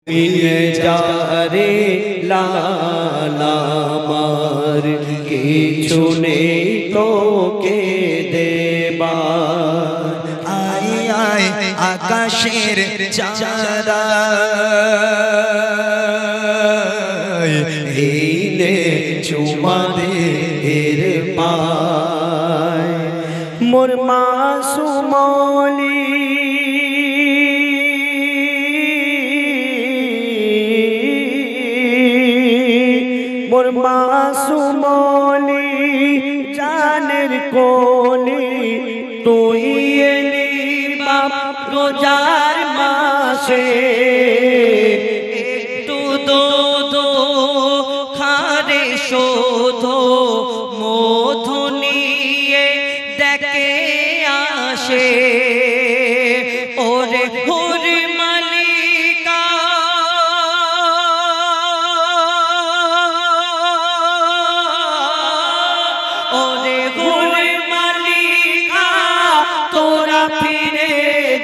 নিয়ে যারে লালামার কিছু নেই তোকে দেবার। আয় আয় আকাশের চাঁদা এই নে চুমা দে এর পায় মোর মাসুমলি মোর মাসুমলি জানের কোলি তুই এলি বাপ রোজার মাসে একটু দো খারে শোধো মধু নিয়ে দেখে আসে ওরে হুরি মালিকা ওরে হুরি মালিকা তোরা ফিরে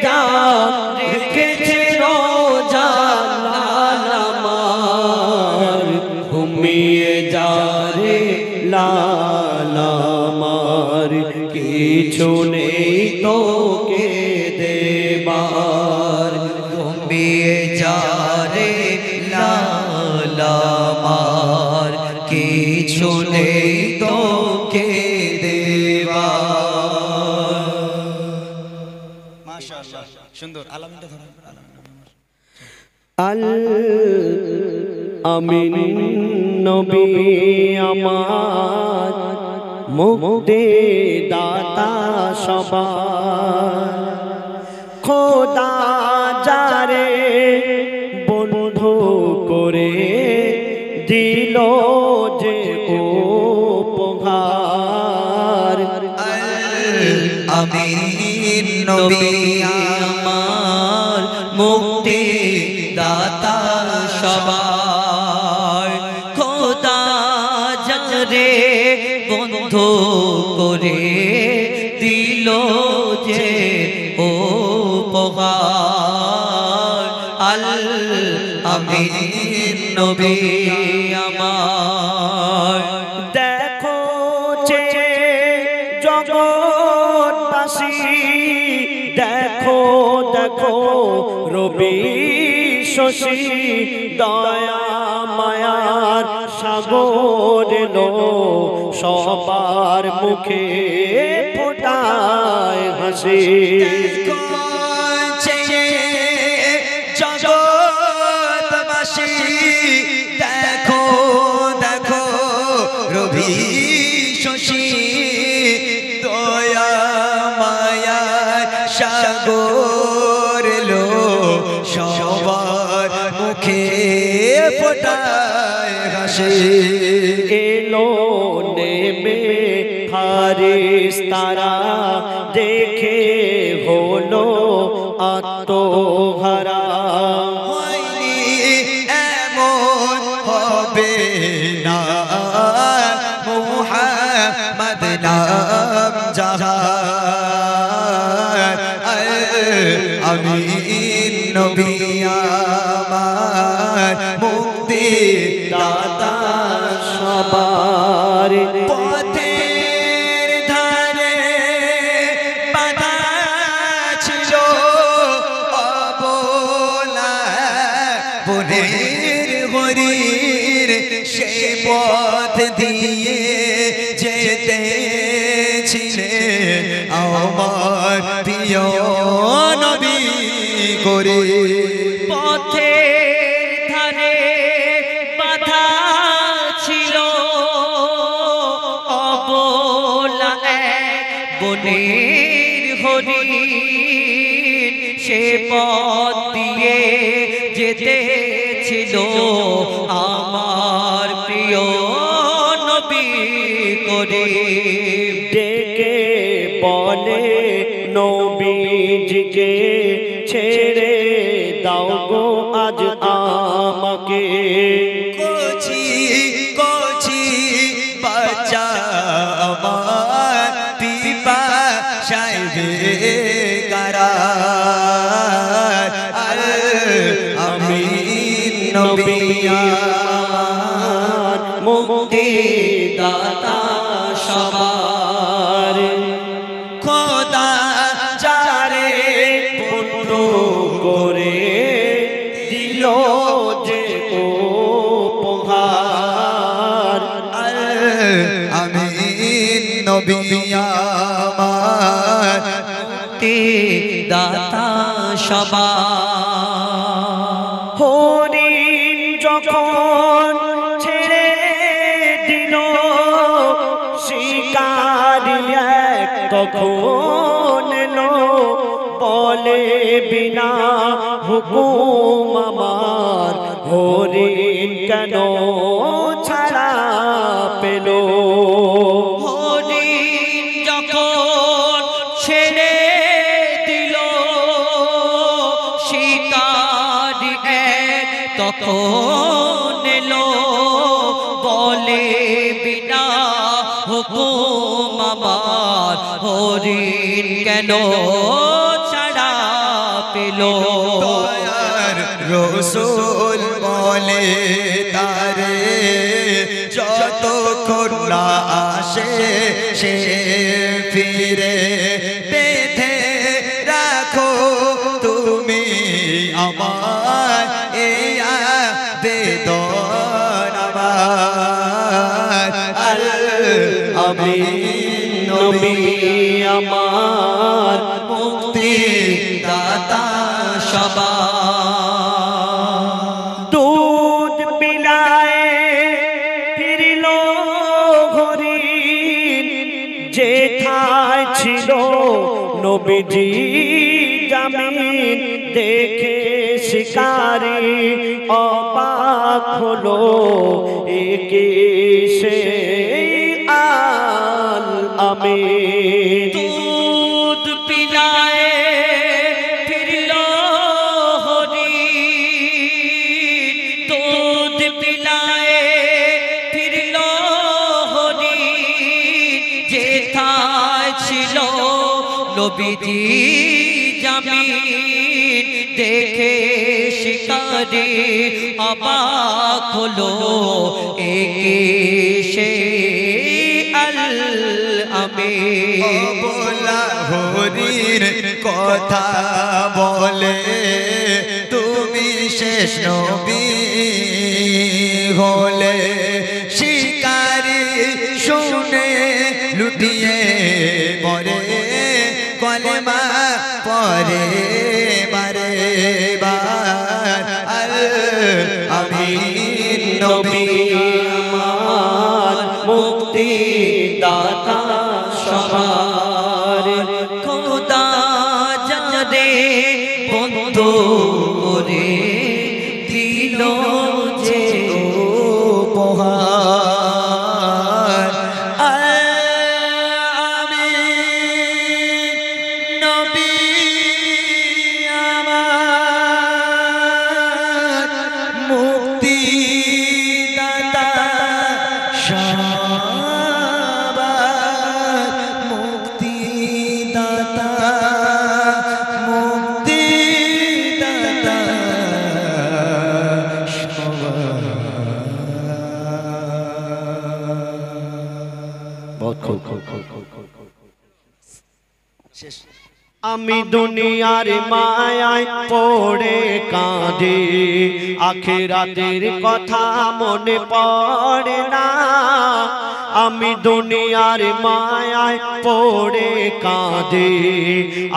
যা রেখেছে রোজা লালামার ঘুমিয়ে যা রে লালামার কিছু নেই তোকে দেবার। ঘুমিয়ে যা রে লালামার কিছু নেই তোকে দেবার। মাশাআল্লাহ সুন্দর আলামিনটা ধরেন আল আমিন নবী আমার মুক্তি দাতা সবার খোদা যারে বন্ধু করে দিল যে উপহার। আমিন নবী আমার মুক্তি দাতা সবার খোদা যারে বন্ধু করে দিল যে উপহার। আল আমিন নবী আমার দেখো যে জগৎবাসী দেখো দেখো রবি শশী দয়া মায়ার সাগর এলো সবার মুখে ফোটায় হাসি। জগৎবাসী দেখো দেখো রবি শশী দয়া মায়ার সাগর লো সবার মুখে ফোটায় হাসি। এলো নেমে ফারিস্তারা দেখে হলো আত্মহারা। হয়নি এমন হবে না মুহাম্মদ নাম যাহার। আমিন নবী আমার মুক্তি দাতা সবার পথের ধারে বাধা ছিল অবলা বনের হরির সে পথ দিয়ে যেতে ছিলে আমার প্রিয় নবী করে। পথের ধারে বাধা ছিল অবলা বনের হরিণ সে পথ দিয়ে যেতে ছিল আমার প্রিয় নবী করে। ডেকে বলে নবীজিকে ছেড়ে দাও গো আজ আমাকে। কচি কচি বাচ্চা আমার পিপা সাইবে কারা। আমি নবী আমার মুক্তি দাতা সবার খোদা যারে পুত্র করে দিল যে উপহার আমিন নবী আমার মুক্তি দাতা সবার হরিণ যখন ছেড়ে দিল শিকারি এক তখন এলো বলে বিনা হুকুম আমার হরিণ কেন ছাড়া পেল হরিণ যখন ছেড়ে দিল শিকারি এক তখন এলো বলে বিনা হুকুম আমার হরিণ কেন ছাড়া পেল রসুল বলে তারে যতক্ষণ না আসে সে ফিরে বেঁধে রাখো তুমি আমার এই বেদন আমার আমি নবী আমার মুক্তি দাতা সবার দুধ বিলায় ফিরিল হরিণ যেথায় ছিল নবীজি জামিন দেখে শিকারি অবাক হলো একে সে আল আমিন দুধ পিলায় ফিরল হরিণ দুধ পিলায় ফিরল হরিণ যেথায় ছিল নবীজি জামিন দেখে শিকারি অবাক হলো একে সে আমিন বলা হরির কথা বলে তুমি শেষ নবী হলে শিকারি শুনে লুটিয়ে পরে কলেমা পরে বারে বার আমিন নবী আমার মুক্তি দাতা সবার খোদা যারে বন্ধ করে দিল যে উপহার আমিন নবী আমার মুক্তি দাতা সবার মুক্তি দাতা মুক্তি দাতা আমি দুনিয়ার মায়ায় পড়ে কাঁদে আখিরাতের কথা মনে পড়ে না আমি দুনিয়ার মায়ায় পড়ে কাঁদে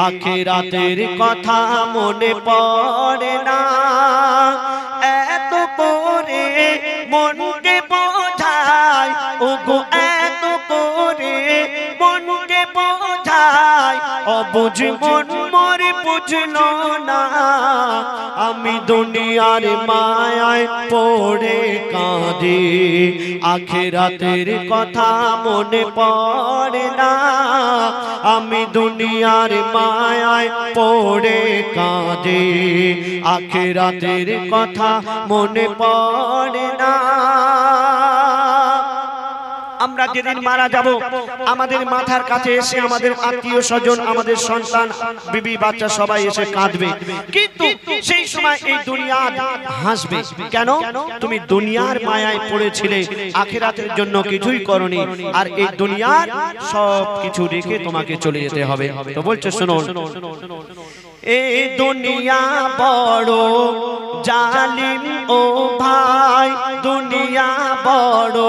আখিরাতের কথা মনে পড়ে না এত করে মনকে বোঝায় ওগো এত করে মনকে বোঝায় অবুঝ মন মরে বুঝলো না আমি দুনিয়ার মায়ায় পড়ে কাঁদে আখিরাতের কথা মনে পড়ে না আমি দুনিয়ার মায়ায় পড়ে কাঁদে আখিরাতের কথা মনে পড়ে না আমরা যেদিন মারা যাব আমাদের মাথার কাছে এসে আমাদের আত্মীয় স্বজন আমাদের সন্তান বিবি বাচ্চা সবাই এসে কাঁদবে, কিন্তু সেই সময় এই দুনিয়া হাসবে। কেন? তুমি দুনিয়ার মায়ায় পড়েছিলে, আখিরাতের জন্য কিছুই করনি, আর এই দুনিয়ার সব কিছু রেখে তোমাকে চলে যেতে হবে। তো বলছে শুনুন, এই দুনিয়া বড় জালিম ও ভাই, দুনিয়া বড়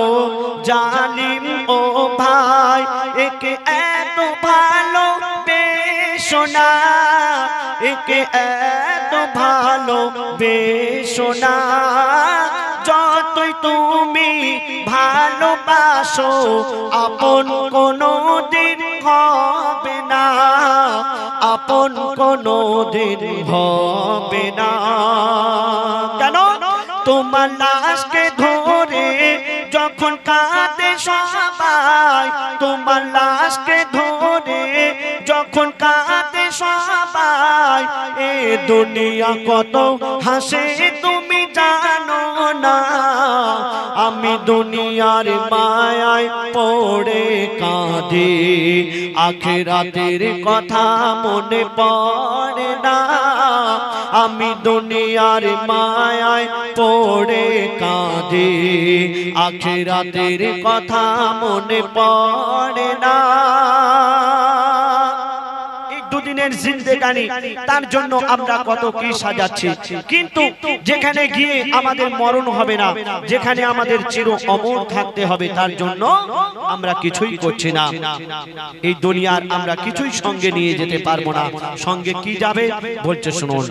জালিম ও ভাই, একে এত ভালো বেশনা, একে এত ভালো বেশনা, যতই তুমি ভালোবাসো আপন কোনো দিন হবে না, আপন কোনো দিন হবে না। কেন? তোমার লাশকে ধরে যখন কাঁদে সবাই, তোমার লাশকে ধরে যখন কাঁদে সবাই, এ দুনিয়া কত হাসে তুমি জানো না। আমি দুনিয়ার মায়ায় পড়ে কাঁদি, আখিরাতের কথা মনে পড়ে না। আমি দুনিয়ার মায়ায় পড়ে কাঁদি, আখিরাতের কথা মনে পড়ে না। দুদিনের জিন্দেগানি, তার জন্য আমরা কত কি সাজাচ্ছি, কিন্তু যেখানে গিয়ে আমাদের মরণ হবে না, যেখানে আমাদের চির অমর থাকতে হবে, তার জন্য আমরা কিছুই করছি না। এই দুনিয়ার আমরা কিছুই সঙ্গে নিয়ে যেতে পারবো না। সঙ্গে কি যাবে বলছে শুনুন,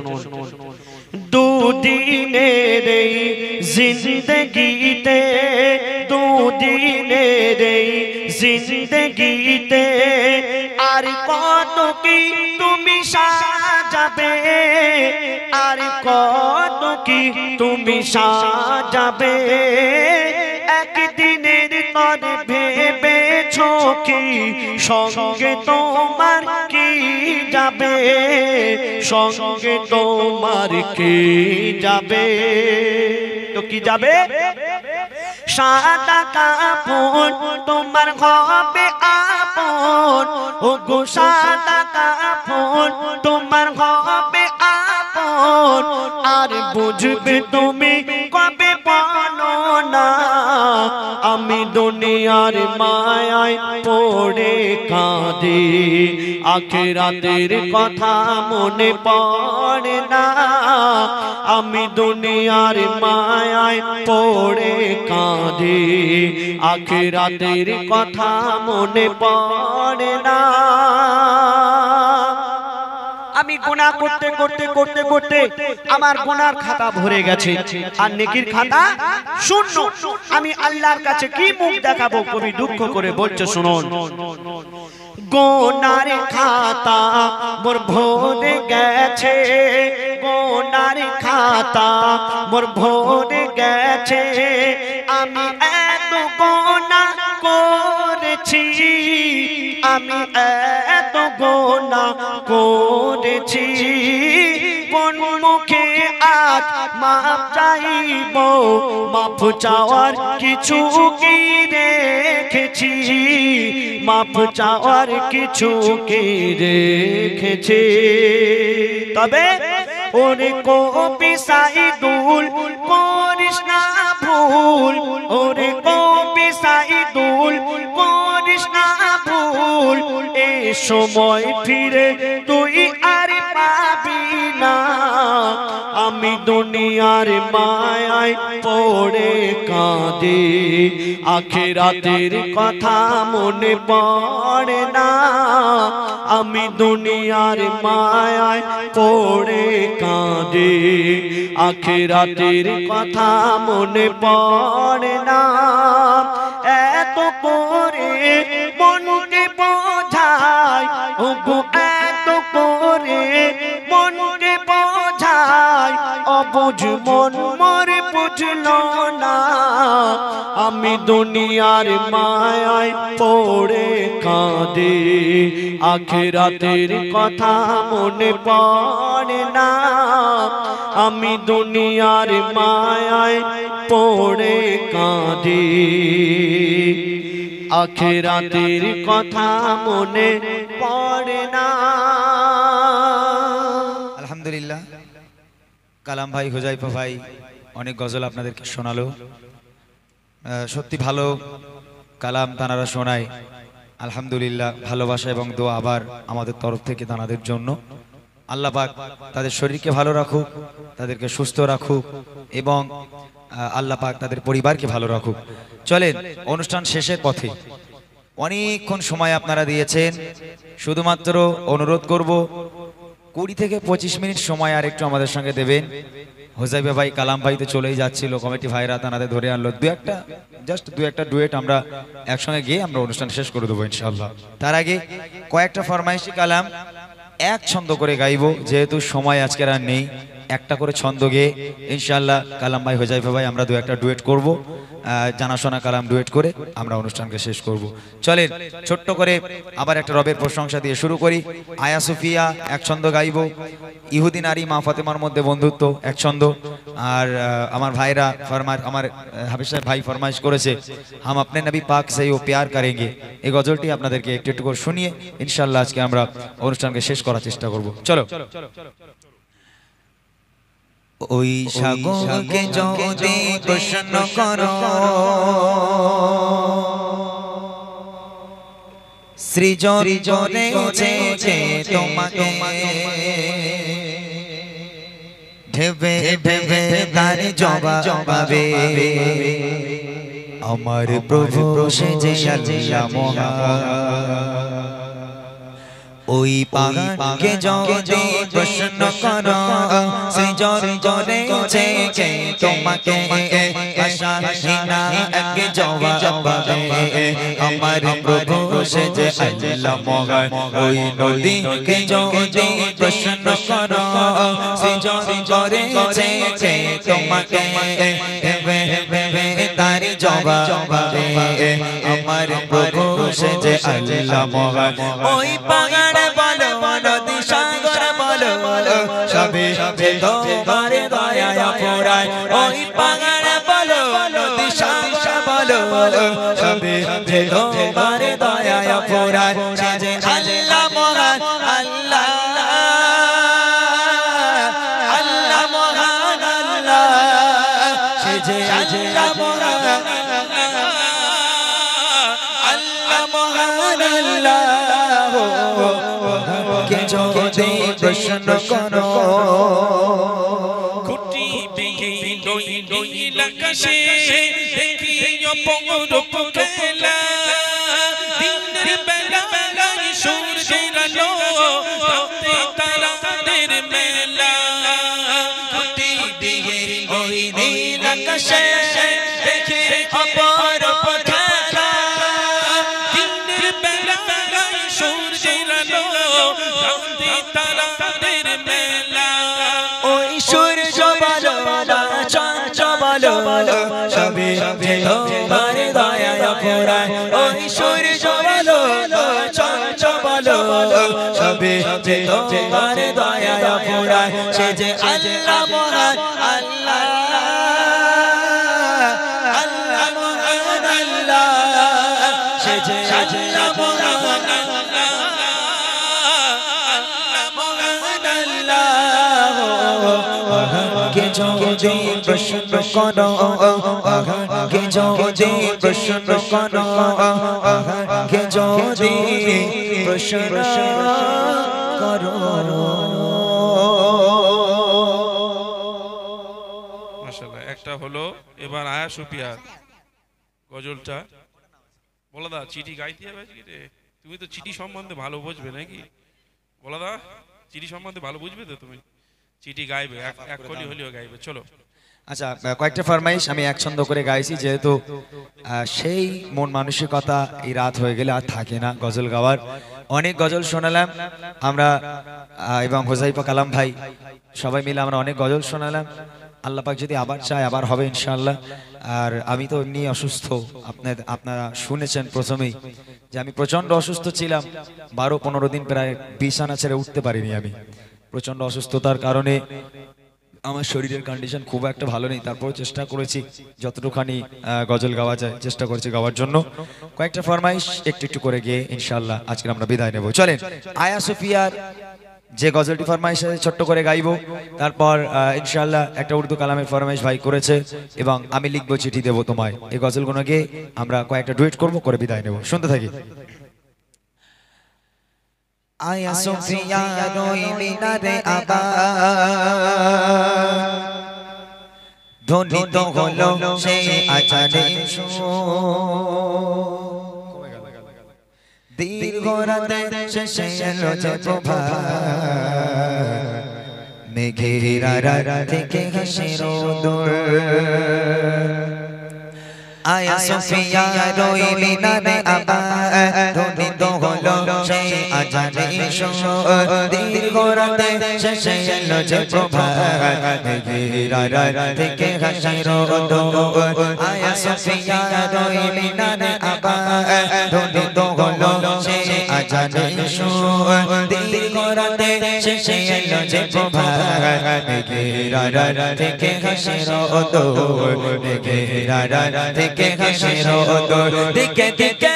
দুদিনের এই জিন্দেগিতে, দুদিনের এই জিন্দেগিতে আর কত কি তুমি সাজাবে, আর কত কি তুমি সাজাবে। একদিনের তরে ভেবেছো কি সঙ্গে তোমার কি যাবে, সঙ্গে তোমার কি যাবে? তো কি যাবে? সাদা কাপড় তোমার হবে আপন, ও গো সাদা কাপড় তোমার হবে আপন, আর বুঝবে তুমি কবে বলো না। আমি দুনিয়ার মায়ায় পড়ে কাঁদি, আখিরাতের কথা মনে পড়ে না। আমি দুনিয়ার মায়ায় পড়ে কাঁদি, আখিরাতের কথা মনে পড়ে না। আমি গুনাহ করতে করতে করতে করতে আমার গুনার খাতা ভরে গেছে, আর নেকির খাতা শূন্য। আমি আল্লাহর কাছে কি মুখ দেখাবো? কবি দুঃখ করে বলছে শুনুন, গুনার খাতা মোর ভরে গেছে, গুনার খাতা মোর ভরে গেছে, আমি এত গুনাহ করেছি, আমি এত গুনাহ করেছি, কোন মুখে আজ মাপ চাইব, মাপ চাওয়ার কিছু কি রেখেছি, মাপ চাওয়ার কিছু কি রেখেছি। তবে ওরে কবি সাইদুল করিস না ভুল, ওরে কবি সাইদুল করিস না ভুল, এই সময় ফিরে তুই আর পাবি না। আমি দুনিয়ার মায়ায় পড়ে কাঁদি, আখিরাতের কথা মনে পড়ে না। আমি দুনিয়ার মায়ায় পড়ে কাঁদি, আখিরাতের কথা মনে পড়ে না। এত করে মনকে বোঝাই, ওগো এত করে মনকে বোঝাই, অবুঝ মন মোর বুঝলো না। আমি দুনিয়ার মায়ায় পড়ে কাঁদি, আখিরাতের কথা মনে পড়ে না। আমি দুনিয়ার মায়ায় পড়ে কাঁদি, আখিরাতের কথা মনে পড়ে না। আলহামদুলিল্লাহ, কালাম ভাই, হুজাইফা ভাই অনেক গজল আপনাদেরকে শোনালো। সত্যি ভালো কালাম তানারা শোনায়। আলহামদুলিল্লাহ, ভালোবাসা এবং দোয়া আবার আমাদের তরফ থেকে তানাদের জন্য। আল্লাহ পাক তাদের শরীরকে ভালো রাখুক, তাদেরকে সুস্থ রাখুক এবং আল্লাহ পাক তাদের পরিবারকে ভালো রাখুক। চলেন অনুষ্ঠান শেষের পথে। অনেকক্ষণ সময় আপনারা দিয়েছেন, শুধুমাত্র অনুরোধ করব 20 থেকে 25 মিনিট সময় আর একটু আমাদের সঙ্গে দেবেন। হুজাইফা ভাই, কালাম ভাই তো চলেই যাচ্ছিল, কমিটি ভাইরা তানাদের ধরে আনলো। দু একটা ডুয়েট আমরা একসঙ্গে গিয়ে আমরা অনুষ্ঠান শেষ করে দেবো ইনশাআল্লাহ। তার আগে কয়েকটা ফরমাইশি কালাম এক ছন্দ করে গাইবো, যেহেতু সময় আজকের আর নেই। একটা করে ছন্দ গেয়ে ইনশাআল্লাহ কালাম ভাই, হুজাইফা ভাই আমরা দু একটা ডুয়েট করব, জানাশোনা কালাম ডুয়েট করে আমরা অনুষ্ঠানকে শেষ করব। চলেন ছোট্ট করে আবার একটা রবের প্রশংসা দিয়ে শুরু করি। আয়া সুফিয়া এক ছন্দ গাইবো, ইহুদি নারী মা ফাতেমার মধ্যে বন্ধুত্ব এক ছন্দ। আর আমার ভাইরা আমার হাফিজ সাহেব ভাই ফরমাইশ করেছে হাম আপনে নবী পাক সে ও প্যার করেঙ্গে, এই গজলটি আপনাদেরকে একটু একটু করে শুনিয়ে ইনশাআল্লাহ আজকে আমরা অনুষ্ঠানকে শেষ করার চেষ্টা করব। চলো। ওই সাগরকে যদি প্রশ্ন করো, সৃজন জনেছে তোমাকে, ঢেবে ঢেবে তার জবাব পাবে। আমার প্রভু সেজে আল্লাহ মহান। ওই পাহাড়কে যদি প্রশ্ন করো, সৃজন জনেছে তোমাকে, আশাহীনা এক জবাব পাবে। আমার প্রভু সেজে আল্লাহ মহান। ওই নদীকে যদি প্রশ্ন করো, সৃজন জনেছে তোমাকে, ভেবে ভেবে তার জবাব পাবে। আমার প্রভু সেজে আল্লাহ মহান। ওই পাহাড় বলো নদী সাগর বলো, সবে তোমার দয়া পোড়ায়। ওই পাহাড় বলো নদী সাগর বলো, সবে তোমার দয়া পোড়ায়। সেজে আল্লাহ মহান, আল্লাহ আল্লাহ মহান, আল্লাহ সেজে আল্লাহ মহান, আল্লাহ মহান, আল্লাহ কে যদি প্রশ্ন করো। খুঁটি বেগে নই নই আকাশে দেখি অপরূপ খেলা, দিনের বেলায় সূর্যের আলো, রাতে তারাদের মেলা। খুঁটি বেগে ওই নীল আকাশে দেখি অপরূপ খেলা, দিনের বেলায় সূর্যের আলো, রাতে তারাদের মেলা। ওই সূর্য বলো চন্দ্র বলো, সবে তোমার দয়া পোড়ায়। ওই সূর্য বলো চন্দ্র বলো, সবে তোমার দয়া পোড়ায়। সে যে আল্লাহ মহান, আল্লাহ আল্লাহ মহান, আল্লাহ সে যে আল্লাহ মহান, কে যদি প্রশ্ন করো, কে যদি প্রশ্ন করো, কে যদি প্রশ্ন করো। মাশাআল্লাহ, একটা হলো। এবার আয়া সুফিয়ার গজলটা বলা দা। চিঠি গাইতে হবে আজকে রে? তুমি তো চিঠি সম্বন্ধে ভালো বুঝবে নাকি? বলা দা, চিঠি সম্বন্ধে ভালো বুঝবে তো তুমি? চিঠি গাইবে, এক কলি হলেও গাইবে। চলো। আচ্ছা, কয়েকটা ফরমাইশ আমি এক ছন্দ করে গাইছি, যেহেতু সেই মন মানসিকতা এই রাত হয়ে গেলে আর থাকে না গজল গাওয়ার। অনেক গজল শোনালাম আমরা এবং হুজাইফা কালাম ভাই সবাই মিলে আমরা অনেক গজল শোনালাম। আল্লাহ পাক যদি আবার চায় আবার হবে ইনশাআল্লাহ। আর আমি তো এমনি অসুস্থ, আপনারা শুনেছেন প্রথমেই যে আমি প্রচন্ড অসুস্থ ছিলাম। 12-15 দিন প্রায় বিছানা ছেড়ে উঠতে পারিনি আমি। প্রচন্ড অসুস্থতার কারণে আমার শরীরের কন্ডিশন খুব একটা ভালো নেই, তারপরেও চেষ্টা করেছি যতটুখানি গজল গাওয়া যায় চেষ্টা করেছি গাওয়ার জন্য। কয়েকটা ফরমাইশ একটু একটু করে গিয়ে ইনশাআল্লাহ আজকে আমরা বিদায় নেব। চলেন আয়া সুফিয়ার যে গজলটি ফরমাইশ ছোট্ট করে গাইবো, তারপর ইনশাআল্লাহ একটা উর্দু কালামের ফরমাইশ ভাই করেছে এবং আমি লিখবো চিঠি দেবো তোমায়। এই গজলগুলো গিয়ে আমরা কয়েকটা ডুয়েট করবো, করে বিদায় নেব। শুনতে থাকি। আয়া সুফিয়া রইলি না রে আবার, ধ্বনিত হলো সেই আজানে দীর্ঘ রাতে শেষে এলো যে প্রভাত, মেঘের আড়াল থেকে হাসির দোল। আয়া সুফিয়া রইলি না রে আবার, ধ্বনিত হলো সেই আজানে দীর্ঘ রাতে শেষে এলো যে প্রভাত, মেঘের আড়াল থেকে হাসির দোল। আয়া সুফিয়া রইলি না রে আবার, ধ্বনিত হলো সেই আজানে দীর্ঘ রাতে শেষে এলো যে প্রভাত, মেঘের আড়াল থেকে হাসির দোল, মেঘের আড়াল থেকে হাসির দোল। দিকে দিকে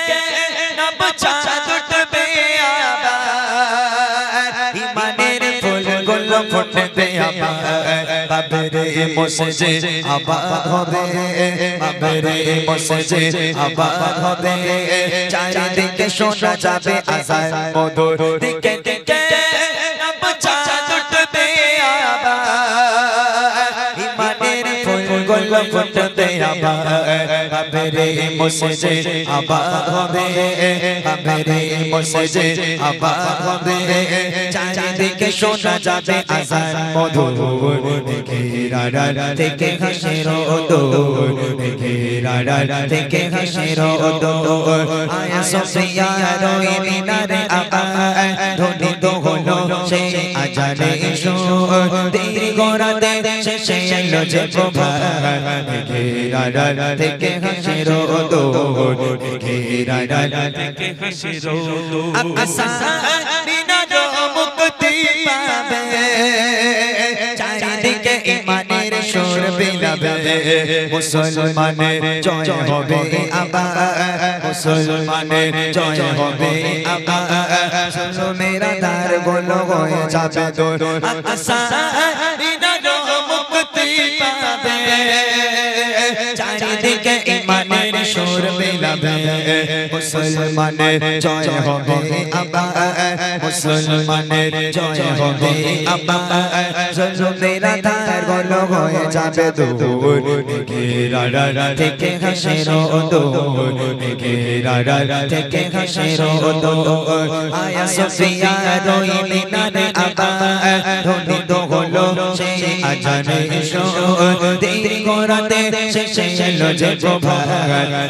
নব চাঁদ উঠবে আবার, ইমানের ফুলগুলো ফুটবে আবার, বাবরে মসজিদে আবাদ হবে, বাবরে মসজিদে আবাদ হবে, চারিদিকে শোনা যাবে আযান মধুর। দিকে দিকে নব চাঁদ উঠবে আবার, ইমানের ফুলগুলো ফুটবে আবার, বাবরে মসজিদে আবাদ হবে, বাবরে মসজিদে আবাদ হবে, চারিদিকে শোনা যাবে আযান মধুর। মেঘের আড়াল থেকে হাসির দোল, মেঘের আড়াল থেকে হাসির দোল। আয়া সুফিয়া রইলি না রে আবার, ধ্বনিত হলো সেই আজানে দীর্ঘ রাতে শেষে এলো যে প্রভাত, মেঘের আড়াল থেকে হাসির দোল, মেঘের আড়াল থেকে হাসির দোল। আসামিনারো মুক্তি পাবে, চারিদিকে ইমানের সুর বিলাবে, মুসলমানের জয় হবে আবার, মুসলমানের জয় হবে আবার, জুলুমেরা দ্বার গুলো হয়ে যাবে দূর। আসামিনারো মুক্তি পাবে, চারিদিকে ইমানের সুর বিলাবে, মুসলমানের জয় হবে আবার, মুসলমানের জয় হবে আবার, জুলুমেরা দ্বার গুলো হয়ে যাবে দূর। মেঘের আড়াল থেকে হাসির দোল, মেঘের আড়াল থেকে হাসির দোল। আয়া সুফিয়া রইলি না রে আবার, ধ্বনিত হলো সেই আজানে দীর্ঘ রাতে শেষে এলো যে প্রভাত,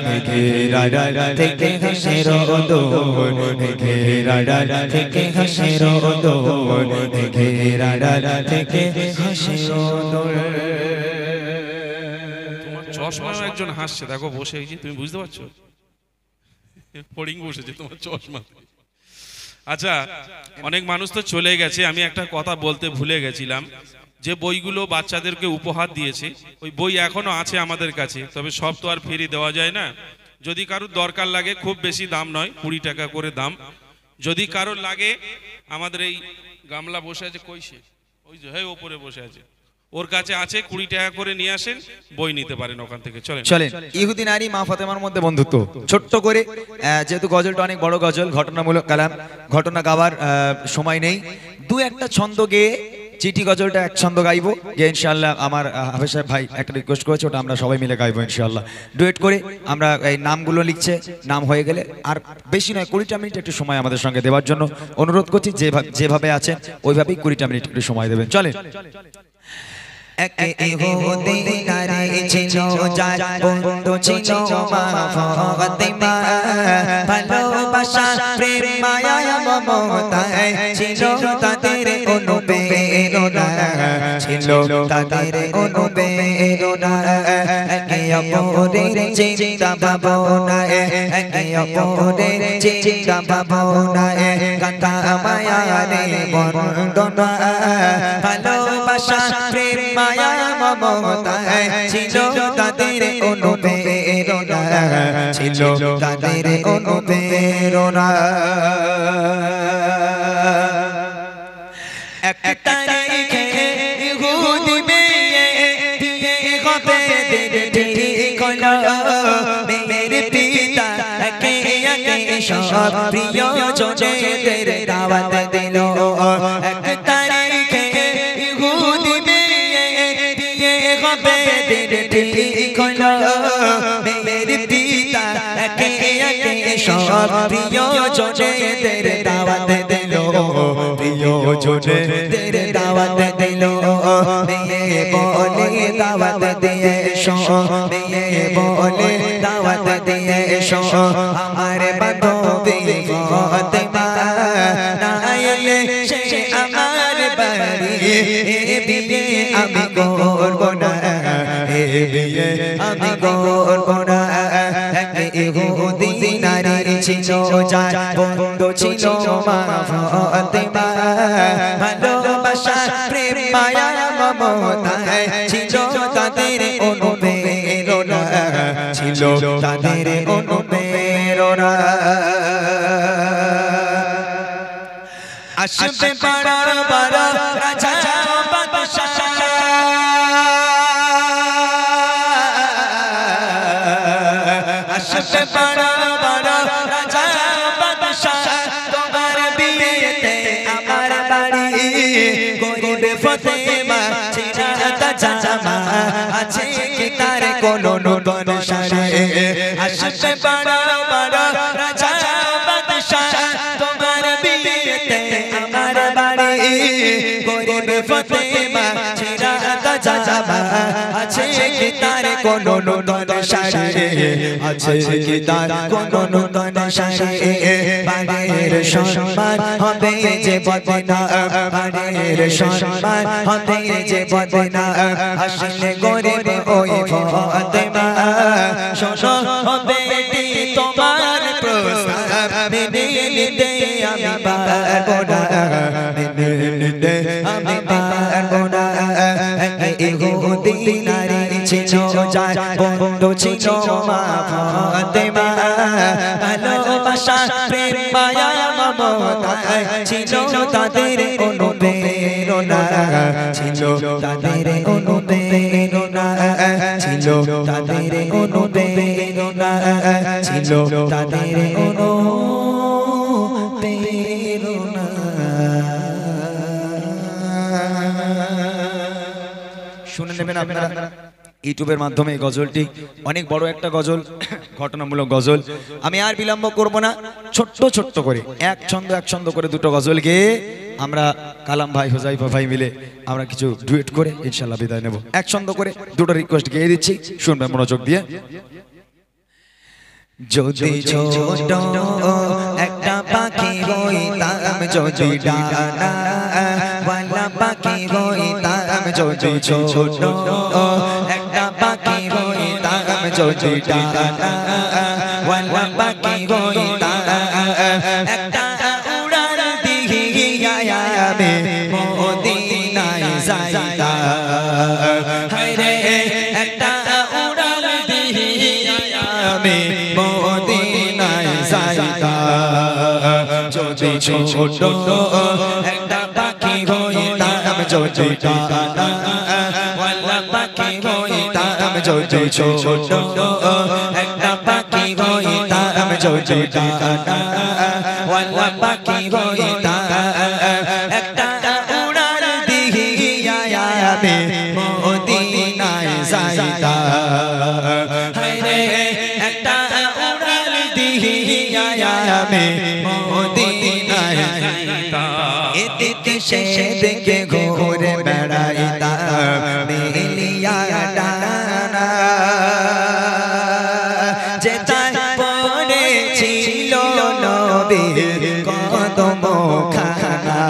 মেঘের আড়াল থেকে হাসির দোল, মেঘের আড়াল থেকে হাসির দোল, মেঘের আড়াল থেকে হাসির দোল। তোমার চশমায় একজন হাসছে, দেখো বসে এই যে, তুমি বুঝতে পারছো? ফড়িং বসেছে তোমার চশমাতে। আচ্ছা, অনেক মানুষ তো চলে গেছে, আমি একটা কথা বলতে ভুলে গেছিলাম। যে বইগুলো বাচ্চাদেরকে উপহার দিয়েছে, ওই বই এখনো আছে আমাদের কাছে, তবে সব তো আর ফ্রি দেওয়া যায় না। যদি কারোর দরকার লাগে, খুব বেশি দাম নয়, 20 টাকা করে দাম। যদি কারোর লাগে, আমাদের এই গামলা বসে আছে, কইছে ওই যে হ্যাঁ ওপরে বসে আছে, ওর কাছে আছে, 20 টাকা করে নিয়ে আসেন, বই নিতে পারেন ওখান থেকে। চলেন চলেন। ইহুদি নারী মা ফাতেমার মধ্যে বন্ধুত্ব ছোট্ট করে, যেহেতু গজলটা অনেক বড় গজল, ঘটনামূলক কালাম, ঘটনা গাওয়ার সময় নেই, দু একটা ছন্দ গেয়ে চিঠি গজলটা এক ছন্দ গাইবো, গিয়ে ইনশাআল্লাহ আমার হাফেজ সাহেব ভাই একটা রিকোয়েস্ট করেছে, ওটা আমরা সবাই মিলে গাইবো ইনশাআল্লাহ। ডুয়েট করে আমরা এই নামগুলো লিখছে, নাম হয়ে গেলে আর বেশি নয় 20টা মিনিট একটু সময় আমাদের সঙ্গে দেওয়ার জন্য অনুরোধ করছি। যেভাবে আছেন ওইভাবেই 20টা মিনিট একটু সময় দেবেন। চলেন। এক ইহুদি নারী ছিল, যার বন্ধু ছিল মা ফাতেমা, ভালোবাসা প্রেম মায়া মমতায় ছিল তাদের অনুপ্রেরণা, ছিল তাদের অনুপ্রেরণা। একে অপরের চিন্তা ভাবনায়, একে অপরের চিন্তা ভাবনায়, গাথা মায়ারে বন্দনা, ভালোবাসা ভালোবাসা প্রেম মায়া মমতায় ছিল তাদের অনুপ্রেরণা ছিল তাদের অনুপ্রেরণা এক তারিখে ইহুদি মেয়ে দিয়ে হবে ঠিক হলো মেয়ের পিতা একে একে সব প্রিয়জনদের দাওয়াত দিল এক তারিখে ইহুদি মেয়ে দিয়ে হবে ঠিক হলো মেয়ের পিতা একে একে সব প্রিয়জনদের দাওয়াত দিল প্রিয়জনদের দাওয়াত দিল মেয়ে বলে দাওয়াত দিয়ে এসো মেয়ে বলে দাওয়াত দিয়ে এসো আমার বান্ধবী ফাতেমা না এলে সে আমার বাড়ি এ বিয়ে আমি করব না এ বিয়ে আমি করব না ইহুদি নারী ছিল যার বন্ধু ছিল মা ফাতেমা ভালোবাসা প্রেম মায়া মমতায় ছিল তাদের অনুপ্রেরণা ছিল তাদের অনুপ্রেরণা আসবে বড় বড় রাজা বাদশা আসবে বড় বড় রাজা বাদশা তোমার বিয়েতে আমার বাড়ি গরিব ফাতেমা চিরাতা জামা আছে কি তার কোনো নতুন শাড়ি আসবে বড় বড় রাজা বাদশা তোমার বিয়েতে আমার বাড়ি গরিব ফাতেমা চিরাতা জামা আছে কি তার কোনো নতুন শাড়ি আছে কি তার কোনো নতুন শাড়ি বাড়ির সম্মান হবে যে বদনা বাড়ির সম্মান হবে যে বদনা আসলে গরিব ওই ফাতেমা শোনো হবে তোমার প্রস্তাব মেনে নিতে আমি পারবো না মেনে নিতে আমি পারবো না ইহুদি নারী ছিল যার বন্ধু ছিল মা ফাতেমা ভালোবাসা প্রেম মায়া মমতায় ছিল তাদের অনুপ্রেরণা ছিল তাদের অনুপ্রেরণা ছিল তাদের অনুপ্রেরণা ছিল তাদের অনুপ্রেরণা শুনে নেবেন আপনারা ইউটিউবের মাধ্যমে এই গজলটি অনেক বড় একটা গজল ঘটনামূলক গজল আমি আর বিলম্ব করব না ছোট্ট ছোট্ট করে এক ছন্দ করে দুটো গজল গেয়ে আমরা কালাম ভাই হুজাইফা ভাই মিলে আমরা কিছু ডুয়েট করে ইনশাআল্লাহ বিদায় নেব এক ছন্দ করে দুটো রিকোয়েস্ট গেয়ে দিচ্ছি শুনবেন মনোযোগ দিয়ে যদি ছোট একটা পাখি হইতাম যদি ডানা ওয়ালা পাখি হইতাম যদি ছোট একটা পাখি হইতাম যদি ডানা ওয়ালা পাখি হইতাম একটা উড়ান দিয়া আমি মদিনায় যাইতাম হায়রে একটা উড়ান দিয়া আমি মদিনায় যাইতাম যদি ছোট একটা পাখি হইতাম যদি ডানা ওয়ালা পাখি হইতাম যদি ছোট একটা পাখি হইতাম যদি ডানা ওয়ালা পাখি হইতাম একটা উড়ান দিয়া আমি মদিনায় যাইতাম হায়রে একটা উড়ান দিয়া আমি মদিনায় যাইতাম এদিকে সেদিকে ঘুরে বেড়াইতাম মিলিয়া ডানা যেতায় পড়েছিল নবীর কদম খানা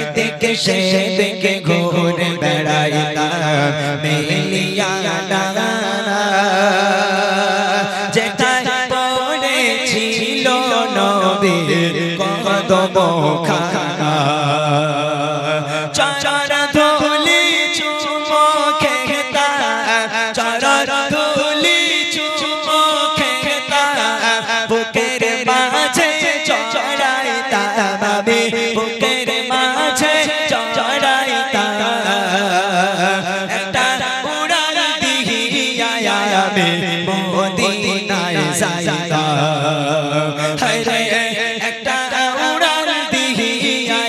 এদিকে সেদিকে ঘুরে বেড়াইতাম মিলিয়া ডানা যেতায় পড়েছিল নবীর কদম খানা আমি মদিনায় যাইতা হায়রে একটা উড়াল দিয়া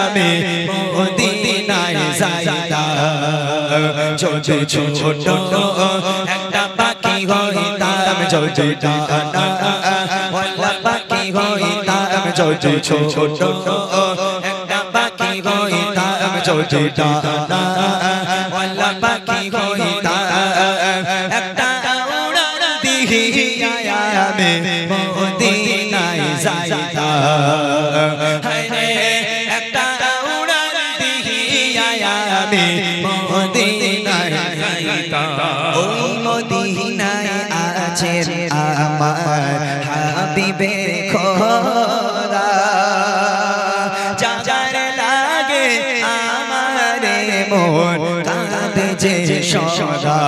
আমি মদিনায় যাইতা যদি ছোট একটা পাখি হইতাম যদি ডানা ওয়ালা পাখি হইতাম যদি ছোট একটা পাখি হইতাম যদি ডানা ওয়ালা পাখি হইতাম একটা উড়াল দিয়া আমি মদিনায় যাইতা হায়রে একটা উড়াল দিয়া আমি মদিনায় যাইতা ওই মদিনায় আছেন আমার হাবিবে খোদা যার লাগে আমারে মন কাঁদে যে সদা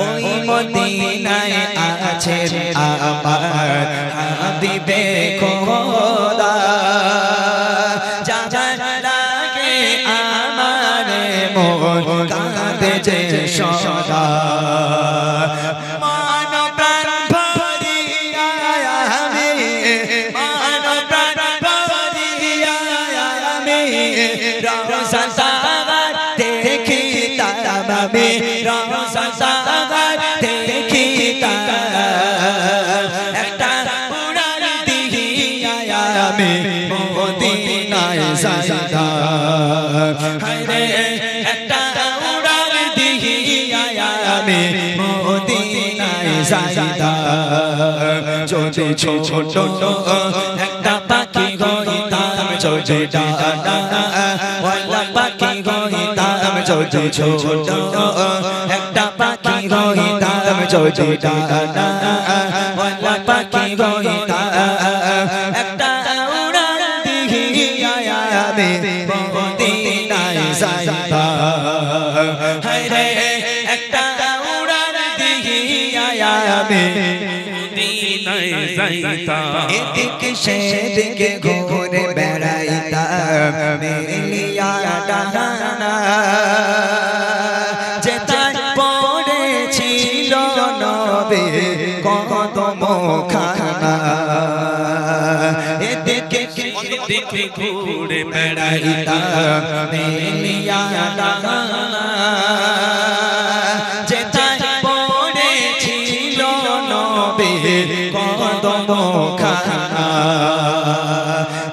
ওই মদিনায় আছেন আমার হাবিবে খোদা যার লাগে আমারে মন কাঁদে যে সদা একটা উড়াল দিয়া আমি মদিনায় যাইতা হায়রে একটা উড়াল দিয়া আমি মদিনায় যাইতা যদি ছোট একটা পাখি হইতাম যদি ডানা ওয়ালা পাখি হইতাম যদি ছোট একটা পাখি হইতাম যদি ডানা ওয়ালা পাখি হইতাম একটা উড়াল দিয়া আমি মদিনায় যাইতা হায়রে একটা উড়াল দিয়া আমি মদিনায় যাইতা এদিকে সেদিকে ঘুরে বেড়াইতাম মিলিয়া ডানা যেতাই পড়েছিল নবে কদম খানা এদিকে সেদিকে ঘুরে বেড়াইতাম মিলিয়া ডানা যেতাই পড়েছিল নবে কদম খানা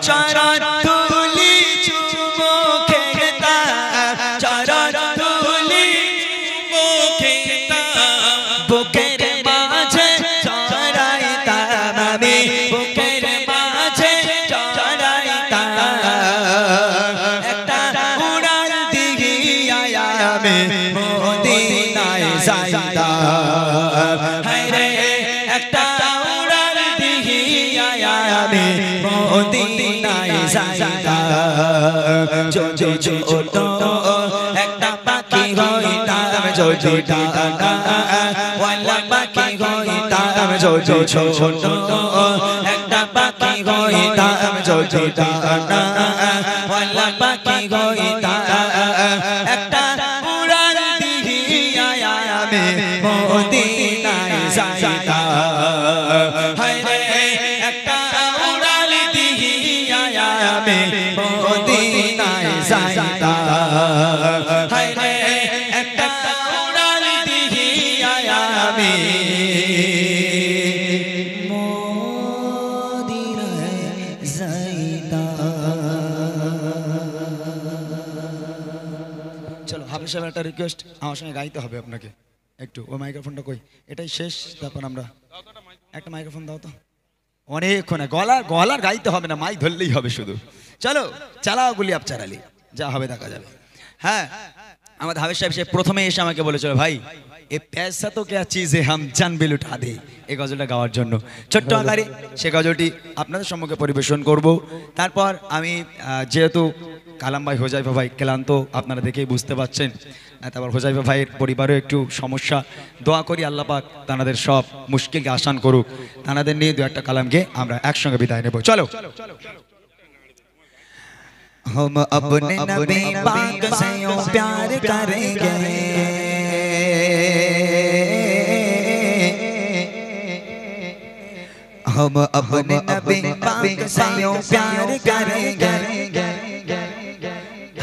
চরণ তুলি চুমো খেতা চরণ তুলি চুমো খেতা বুকের মাঝে চড়াইতাম আমি বুকের মাঝে চড়াইতাম একটা উড়াল দিয়া আমি মদিনায় যাইতা হায়রে একটা উড়াল দিয়া আমি মদিনায় যাইতা যদি ছোট একটা পাখি হইতাম যদি ডানা ওয়ালা পাখি হইতাম যদি ছোট একটা পাখি হইতাম যদি ডানা ওয়ালা পাখি হইতাম একটা উড়াল দিয়া আমি মদিনায় যাইতা হায়রে একটা উড়াল দিয়া আমি মদিনায় যাইতা হায়রে একটা উড়াল দিয়া আমি মদিনায় যাইতা চলো হাফিজ সাহেব একটা রিকোয়েস্ট আমার সঙ্গে গাইতে হবে আপনাকে একটু ও মাইক্রোফোনটা কই এটাই শেষ তারপর আমরা একটা মাইক্রোফোন দাও তো অনেকক্ষণ গলার গাইতে হবে না মাইক ধরলেই হবে শুধু চলো চালাও গুলি আপ চালালি যা হবে দেখা যাবে হ্যাঁ আমাদের হাফিজ সাহেব সে প্রথমে এসে আমাকে বলেছিল ভাই এ पैसा तो क्या चीज है हम जान भी लुटा दे এই গজলটা গাওয়ার জন্য ছোট্ট আকারে সে গজলটি আপনাদের সম্মুখে পরিবেশন করব তারপর আমি যেহেতু কালাম ভাই হোজাইফা ভাই ক্লান্ত আপনারা দেখেই বুঝতে পারছেন তারপর হোজাইফা ভাইয়ের পরিবারেও একটু সমস্যা দোয়া করি আল্লাহ পাক তাদের সব মুশকিলকে আসান করুক তাদের নিয়ে দু একটা কালামকে আমরা একসঙ্গে বিদায় নেব চলো हम अपने नबी पाक से प्यार करेंगे हम अपने नबी पाक से यूं प्यार करेंगे,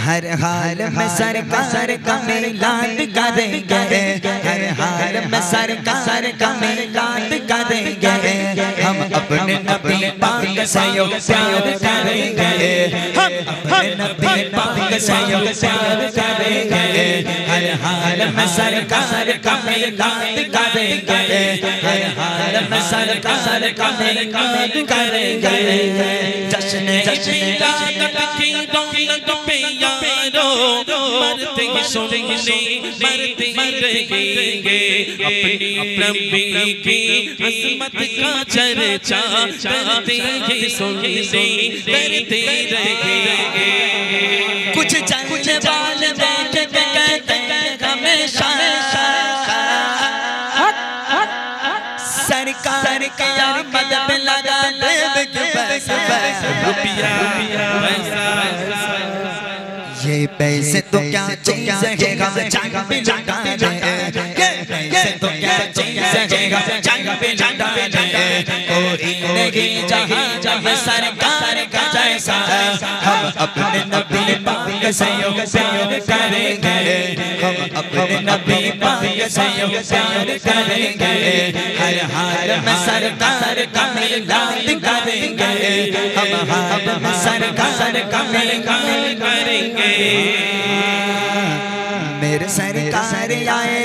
हर हाल में सरकार का मिलाद करेंगे, हर हाल में सरकार का मिलाद करेंगे, हम अपने नबी पाक से यूं प्यार करेंगे, हम अपने नबी पाक से यूं प्यार करेंगे, हर हाल में सरकार का मिलाद करेंगे, हर हाल में सरकार का मिलाद करेंगे। जश्न मिलाद की रौनक पे यारो मरते ही सुनने मरते ही रहेंगे, अपनी नबी की अज़मत का चर्चा करते ही सुनने करते रहेंगे। कुछ चलने वाले देख के कहते हैं हमेशा सरकार के आमद पे लगा देव के पैसा रुपया पैसा, ये पैसे तो क्या चीज़ है हम जंग पे लगा दे, ये पैसे तो क्या चीज़ है हम जंग पे लगा दे, कोई नहीं जहाँ जहाँ सरकार का जैसा, हम अपने नबी पाक से यूं प्यार करेंगे, हम अपने नबी पाक से यूं प्यार करेंगे, हर हाल में सरकार का मिलाद करेंगे, हम हाल में सरकार का मिलाद करेंगे। मेरे सरकार आए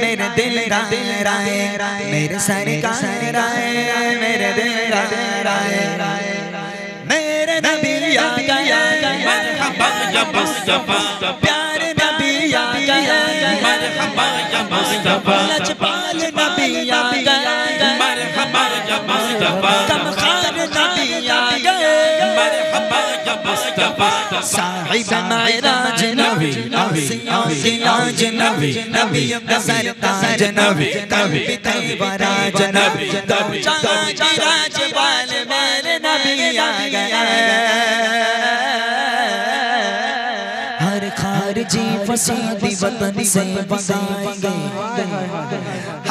मेरे दिलदार आए, मेरे सरकार आए मेरे दिलदार आए, मेरे नबी आ गए मरहबा या मुस्तफा, प्यारे नबी आ गए मरहबा या मुस्तफा, लजपाल नबी आ गए मरहबा या मुस्तफा, कमखार नबी आ गए मरहबा या मुस्तफा, साहिब मेराज नबी आसियां की लाज नबी, नबियों का सरताज नबी, कभी तैवराज नबी, तब जहाँ राज वाले मेरे नबी आ गए। हर खारजी फसादी वतन से भगाएंगे,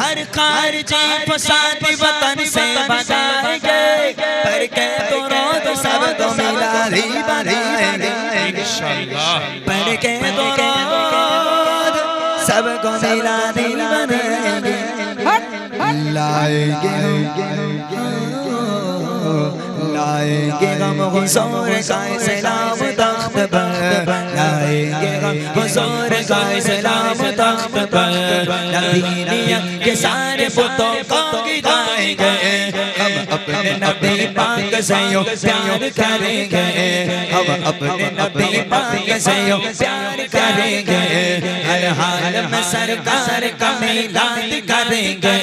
हर खारजी फसादी वतन से भगाएंगे, पर के तो रोद सब तो मिलादी बनाएंगे इंशाअल्लाह, पर के तो रोद सब को मिलादी बनाएंगे, लाएंगे लाएंगे हम हुजूर का सलाम तख्त पर, लाएंगे हम हुजूर का सलाम तख्त पर, नबीनियत के सारे बुतों को गिराएंगे, हम अपने नबी पाक से यूं प्यार करेंगे, हम अपने नबी पाक से यूं प्यार करेंगे, हर हाल में सरकार का मिलाद करेंगे,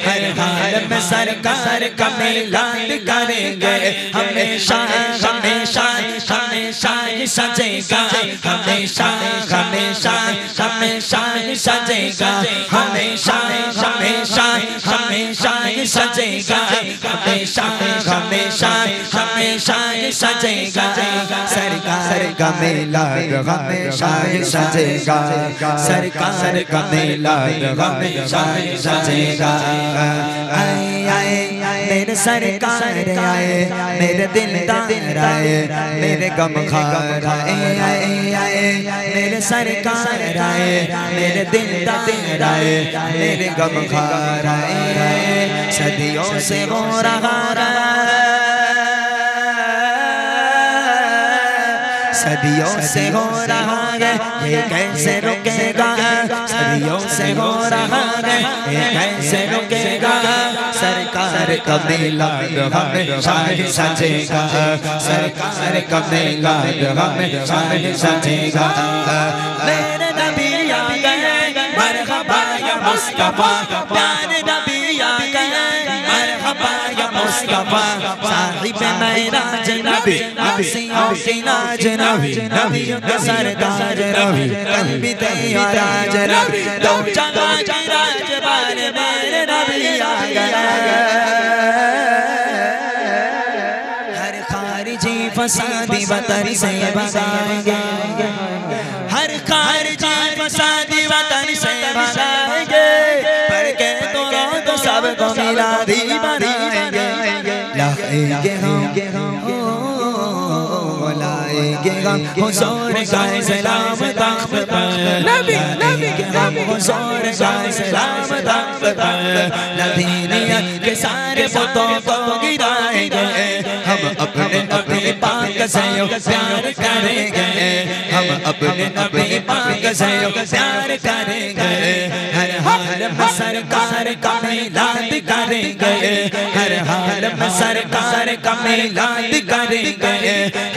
हर हाल में सरकार का मिलाद करेंगे, हमेशा हमेशा हमेशा ही सजेगा, हमेशा हमेशा हमेशा ही सजेगा, हमेशा हमेशा हमेशा ही सजेगा, हमेशा हमेशा हमेशा ही सजेगा, सरकार का मिलाद हमेशा ही सजेगा, सरकार का मिलाद हमेशा ही सजेगा। आए आए मेरे सरकार आए मेरे दिलदार आए मेरे गमखार आए, आए आए मेरे सरकार आए मेरे दिलदार आए मेरे गमखार आए, सदियों से हो रहा सदियों से हो रहा है ये कैसे रुकेगा, सदियों से हो रहा है ये कैसे रुकेगा, सरकार का मिलाद हमेशा ही सजेगा, सरकार का मिलाद हमेशा ही सजेगा, मेरे नबी आ गए मरहबा या मुस्तफा, प्यारे नबी आ गए मरहबा या मुस्तफा, साहिब मेराज नबी आसियां की लाज नबी, नबियों का सरताज नबी, कल्बी तैयाराज नबी, दो जहां की राज वाले मेरे नबी आ गए, हर खारिजी फसादी वतन से भगाएंगे, हर खारिजी फसादी वतन से भगाएंगे, पर के तो सबको मिलादी बनाएंगे लाएंगे हम लाएंगे हम हुजूर का सलाम तख्त पर लाएंगे हम हुजूर का सलाम तख्त पर नबीनियत के सारे बुतों को गिराएंगे हम अपने नबी पाक से प्यार करेंगे हम अपने नबी पाक से प्यार करेंगे हर हाल में सरकार का मिलाद करेंगे हर हाल में सरकार का मिलाद करेंगे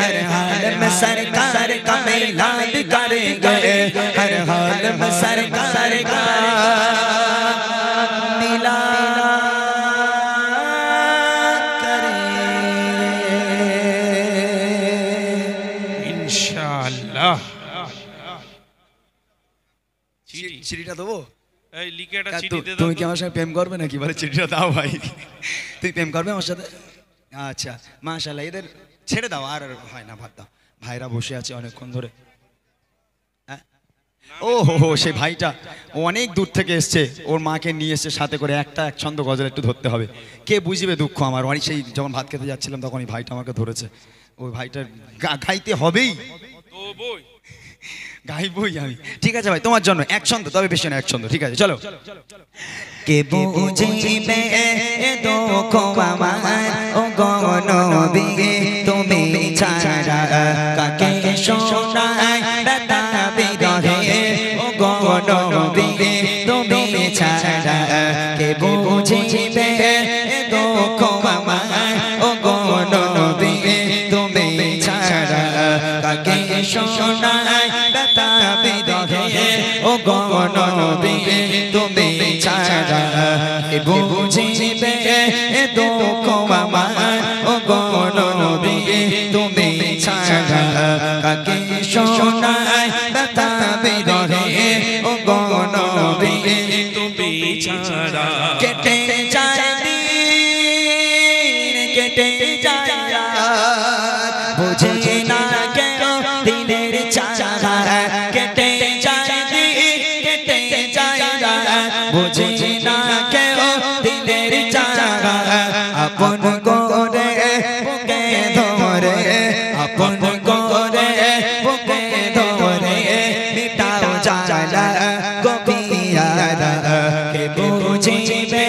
हर हाल में सरकार का मिलाद करेंगे हर हाल में सरकार का मिलाद करेंगे ইনশাআল্লাহ। চিঠিটা দেবো এই লিখে একটা চিঠি দে দাও। তুমি কি আমার সাথে প্রেম করবে নাকি বলে চিঠিটা দাও ভাই তুই প্রেম করবে আমার সাথে আচ্ছা মাশাআল্লাহ এদের ছেড়ে দাও আর হয় না ভাত দাও ভাইরা বসে আছে অনেকক্ষণ ধরে ও হো সেই ভাইটা ও অনেক দূর থেকে এসছে ওর মাকে নিয়ে এসছে সাথে করে এক ছন্দ গজল একটু ধরতে হবে কে বুঝবে দুঃখ আমার অনেক সেই যখন ভাত খেতে যাচ্ছিলাম তখন এই ভাইটা আমাকে ধরেছে ওই ভাইটার গাইতে হবেই তো বই গাইবই আমি ঠিক আছে ভাই তোমার জন্য এক ছন্দ তবে বেশি না এক ছন্দ ঠিক আছে চলো কে বুঝিবে দুঃখ আমার ও গনবী তুমি ছাড়া কাকে শোনাই ব্যথা বিরহে ও গনবী তুমি ছাড়া কে বুঝিবে দুঃখ আমার ও গনবী তুমি ছাড়া কাকে শোনাই ব্যথা বিরহে ও গনবী তুমি ছাড়া কে বুঝিবে দুঃখ আমার ও গনবী তুমি ছাড়া কাকে শোনাই ব্যথা বিরহে ও গনবী তুমি ছাড়া কেটে যায় দিন কেটে যায় রাত বুঝে না কেন দিনের চারা কেটে যায় দিন কেটে যায় রাত বুঝে না কেন দিনের চারা আপন করে বুকে ধরে আপন করে বুকে ধরে মিটাও জ্বালা গপিয়ারা কে বুঝিবে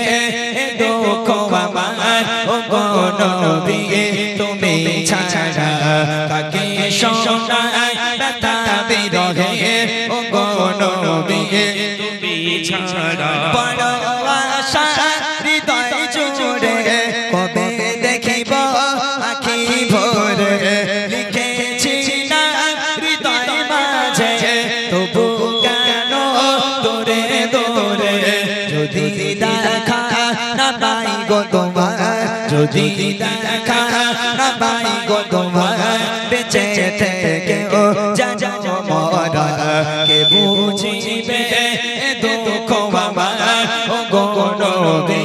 দুঃখ আমার ও গনবী তুমি ছাড়া কাকে শোনাই ব্যথা বিরহে ও গনবী তুমি ছাড়া বড় আশা হৃদয় জুড়ে কবে দেখিব আখি ভরে লিখেছি না হৃদয় মাঝে তবু কেন দূরে দূরে যদি দেখা না পাই গো তোমার যদি দেখা না পাই গো তোমার বেঁচে থেকে ও যা মরা কে বুঝিবে দুঃখ আমার ও গনবী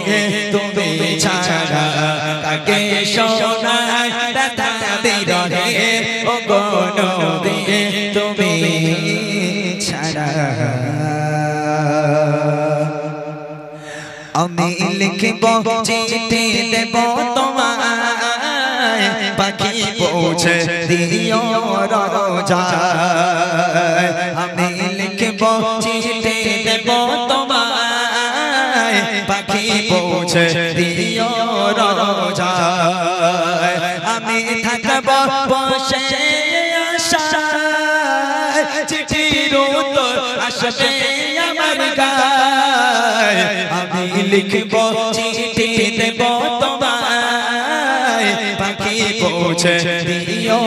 তুমি ছাড়া কাকে শোনাই ব্যথা বিরহে ও গনবী তুমি ছাড়া আমি লিখব চিঠি দেব তোমায় পাখি পৌঁছে দিও রোজায় আমি লিখব চিঠি দেব তোমায় পাখি পৌঁছে দিও রোজায় আমি থাকব বসে আশায় চিঠির উত্তর আসবে আমার গায় আমি লিখব চিঠি দেব তোমায় পাখি পৌঁছে দিও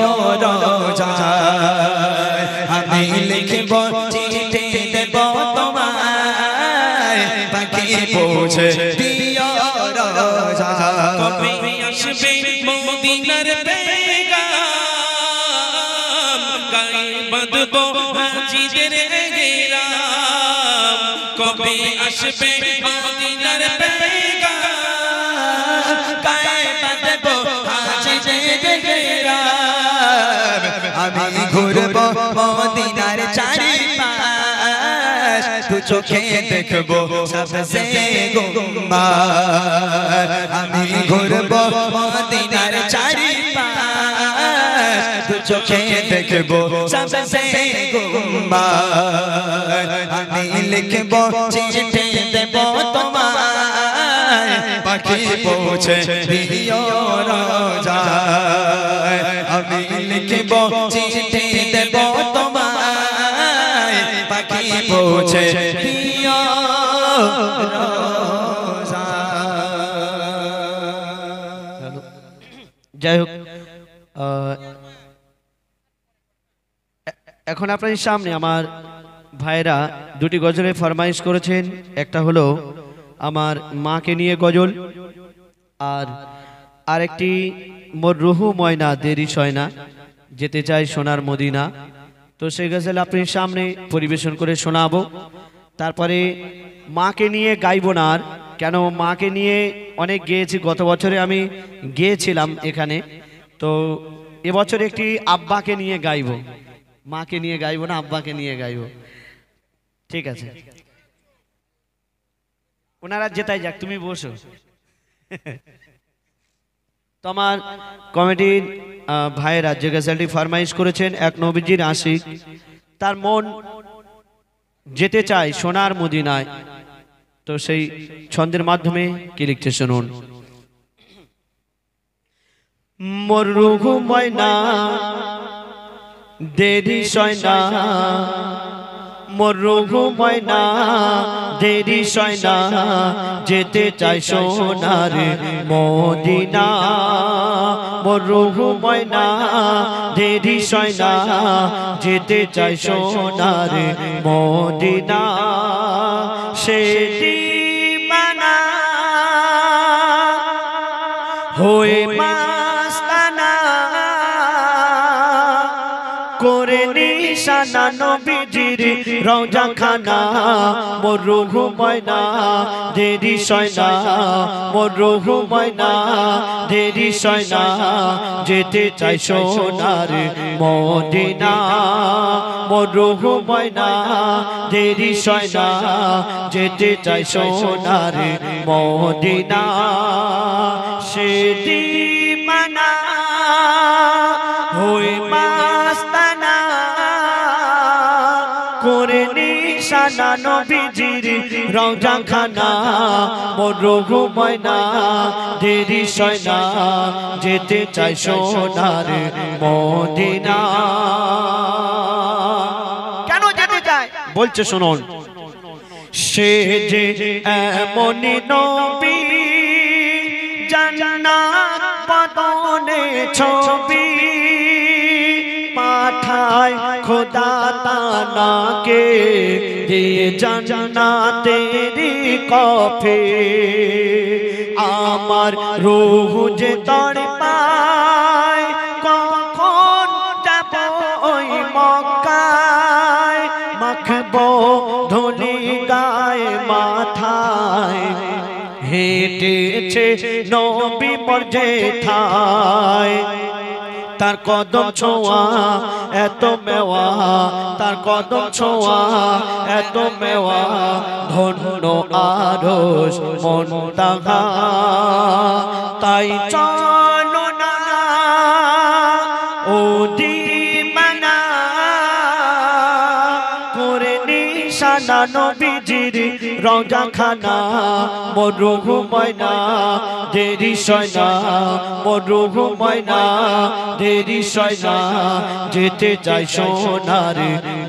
রোজায় আমি লিখব চিঠি দেব তোমায় পাখি পৌঁছে দিও রোজায় কবে আসবে মদিনার পেগাম গায়ে বাঁধবো হাজিদের গেরাম কবে আসবে মদিনার পেগাম গায়ে বাঁধবো হাজিদের গেরাম আমি ঘুরব মদিনার চারিপাশ তু চোখে দেখবো সবসে গুম্বার আমি ঘুরব মদিনার চোখে দেখবো সবসে গুম্বার আমি লিখবো চিঠি দেবো তোমায় পাখি পৌঁছে দিও রোজায় আমি লিখবো চিঠি দেবো তোমায় পাখি পৌঁছে দিও যাই হোক এখন আপনাদের সামনে আমার ভাইরা দুটি গজলের ফরমাইশ করেছেন। একটা হলো আমার মাকে নিয়ে গজল, আর আরেকটি মোর রুহু ময়না দেরি সয় না যেতে চাই সোনার মদিনা। তো সেই গজল আপনার সামনে পরিবেশন করে শোনাবো। তারপরে মাকে নিয়ে গাইবো না, আর কেন মাকে নিয়ে অনেক গেয়েছি, গত বছরে আমি গেয়েছিলাম এখানে, তো এবছর একটি আব্বাকে নিয়ে গাইবো। মাকে নিয়ে গাইবো না, আব্বাকে নিয়ে গাইবো, ঠিক আছে? ওনারা যেতাই যাক, তুমি বসো। তো আমার কমিটির ভাইয়েরা যে গজলটি ফরমাইশ করেছেন, এক নবীজির আশিক, তার মন যেতে চায় সোনার মদিনায়। তো সেই ছন্দের মাধ্যমে কি লিখতে শুনুন। মোর রুহু ময়না দেরি সয় না, মোর রুহু ময়না দেরি সয় না যেতে চাই সোনার মদিনা। মোর রুহু ময়না দেরি সয় না যেতে চাই সোনার মদিনা। সেটি মানা হয়ে মাস্তানা করে নিশানা নবীজির রওজা খানা। মোর রুহু ময়না দেরি সয় না, মোর রুহু ময়না দেরি সয় না যেতে চাই সোনার মদিনা। মোর রুহু ময়না দেরি সয় না যেতে চাই সোনার মদিনা। সেদি মানা হয়ে মাস্তানা করে নিশানা নবীজির রওজা খানা। মোর রুহু ময়না দেরি সয় না যেতে চাই সোনার মদিনা। কেন যেতে চায় বলছে শুনুন। সে যে এমনই নবী জান্নাত বদনে ছবি পাঠায় খোদা তাআলাকে দিয়ে জান্নাতেরি কফে। আমার রূহ যে তড়পায় কখন যাব ওই মক্কায়, মাখবো ধুলি গায়ে মাথায় হেঁটেছে নবী মোর যেথায়। তার কদম ছোঁয়া এত মেওয়া, তার কদম ছোঁয়া এত মেওয়া ধন্য আরশ মুনতাহা। তাই চলো না ও দিবানা করে নিশানা নবীজির রওজা খানা। মোর রুহু ময়না দেরি সয় না, মোর রুহু ময়না দেরি সয় না যেতে চাই সোনার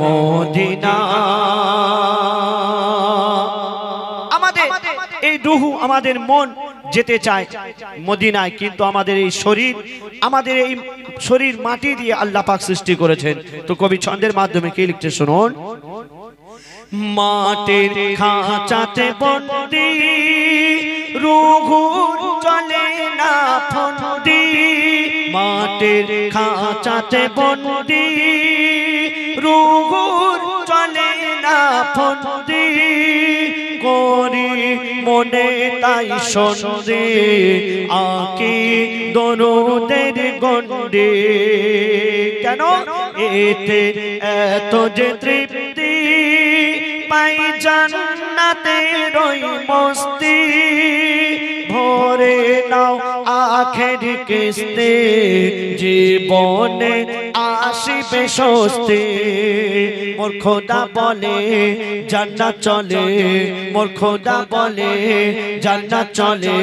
মদিনা। আমাদের এই রুহু, আমাদের মন যেতে চায় মদিনায়, কিন্তু আমাদের এই শরীর, আমাদের এই শরীর মাটি দিয়ে আল্লাহ পাক সৃষ্টি করেছেন। তো কবি ছন্দের মাধ্যমে কি লিখতে শুনুন। মাটির খাঁচাতে বন্দি রুহু চলে না ফন্দি। মাটির খাঁচাতে বন্দি রুহু চলে না ফন্দি। করি মনে তাই সন্ধে আঁকি দরুদের গন্ডে। কেন এতে এত যে তৃপ্তি পাই জান্নাতের ওই মস্তি। ভরে নাও আখের কিস্তি জীবনে আসিবে স্বস্তি মোর খোদা বলে জান্নাত চলে মোর খোদা বলে জান্নাত চলে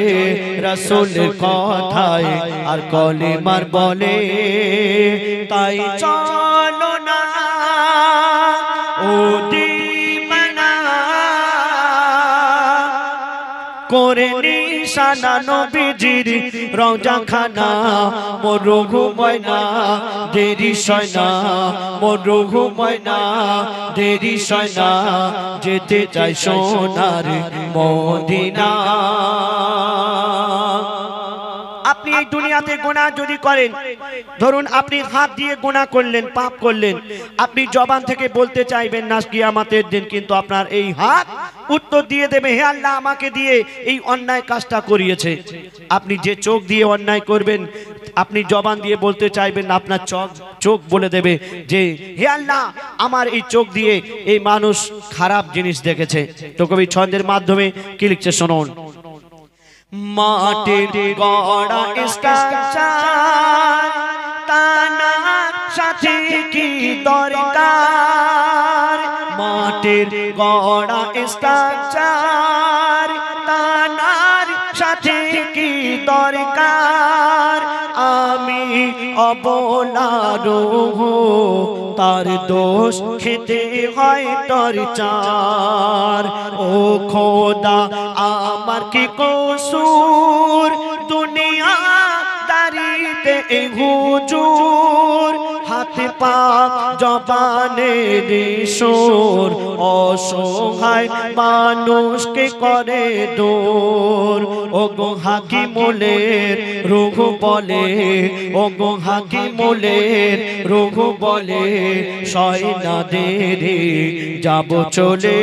রাসূলের কথায় আর কলিমার বলে তাই চলো না ও দিবানা করে নিশানা নবীজির রওজা খানা মোর ঘুমায়না দেরি সয়না মোর ঘুমায়না দেরি সয়না যেতে চাই সোনার মদিনা। আপনি এই দুনিয়াতে গুনাহ যদি করেন, ধরুন আপনি হাত দিয়ে গুনাহ করলেন, পাপ করলেন, আপনি জবান থেকে বলতে চাইবেন না কিয়ামতের দিন, কিন্তু আপনার এই হাত উত্তর দিয়ে দেবে হে আল্লাহ আমাকে দিয়ে এই অন্যায় কাজটা করিয়েছে। আপনি যে চোখ দিয়ে অন্যায় করবেন, আপনি জবান দিয়ে বলতে চাইবেন না, আপনার চোখ বলে দেবে যে হে আল্লাহ আমার এই চোখ দিয়ে এই মানুষ খারাপ জিনিস দেখেছে। তো কবি ছন্দের মাধ্যমে কি লিখছে শুনুন। মাটির গড়া স্ট্রাকচার তানার সাথে কি দরকার, মাটির গড়া স্ট্রাকচার তানার সাথে কি দরকার, আমি অবলা রূহ তার দোষ খেতে হয় টর্চার। ও খোদা আমার কি কসুর দুনিয়া দারিতে এই হুজুর, হাতে পা জবানে সুর অসহায় মানুষকে করে দূর। ও গো হাকিমুলের রূহ বলে, ও গো হাকিমুলের রূহ বলে সয় না দেরি যাব চলে,